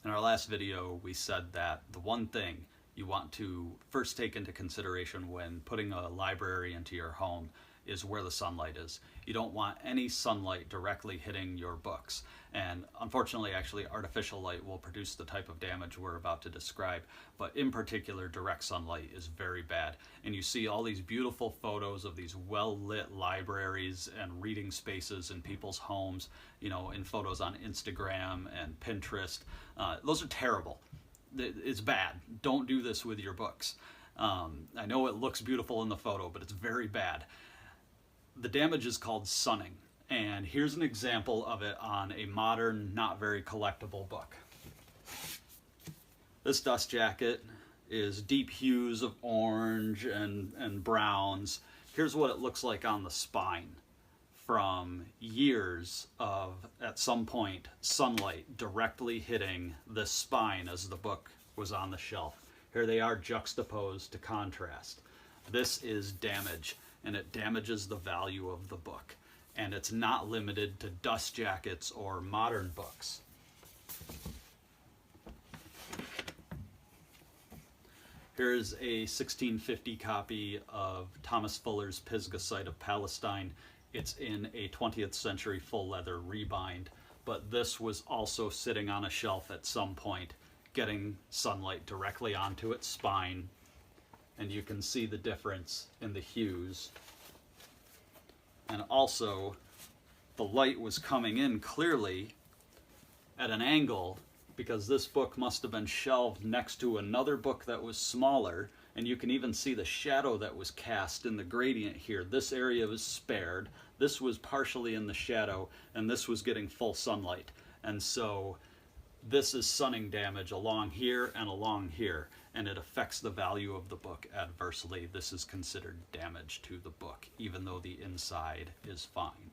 In our last video, we said that the one thing you want to first take into consideration when putting a library into your home is where the sunlight is. You don't want any sunlight directly hitting your books. And unfortunately, actually, artificial light will produce the type of damage we're about to describe. But in particular, direct sunlight is very bad. And you see all these beautiful photos of these well-lit libraries and reading spaces in people's homes, you know, in photos on Instagram and Pinterest. Those are terrible. It's bad. Don't do this with your books. I know it looks beautiful in the photo, but it's very bad. The damage is called sunning, and here's an example of it on a modern, not very collectible book. This dust jacket is deep hues of orange and browns. Here's what it looks like on the spine from years of, at some point, sunlight directly hitting the spine as the book was on the shelf. Here they are juxtaposed to contrast. This is damage, and it damages the value of the book. And it's not limited to dust jackets or modern books. Here's a 1650 copy of Thomas Fuller's Pisgah Site of Palestine. It's in a 20th century full leather rebind, but this was also sitting on a shelf at some point, getting sunlight directly onto its spine. And you can see the difference in the hues. And also, the light was coming in clearly at an angle because this book must have been shelved next to another book that was smaller, and you can even see the shadow that was cast in the gradient here. This area was spared, this was partially in the shadow, and this was getting full sunlight. And so this is sunning damage along here and along here, and it affects the value of the book adversely. This is considered damage to the book, even though the inside is fine.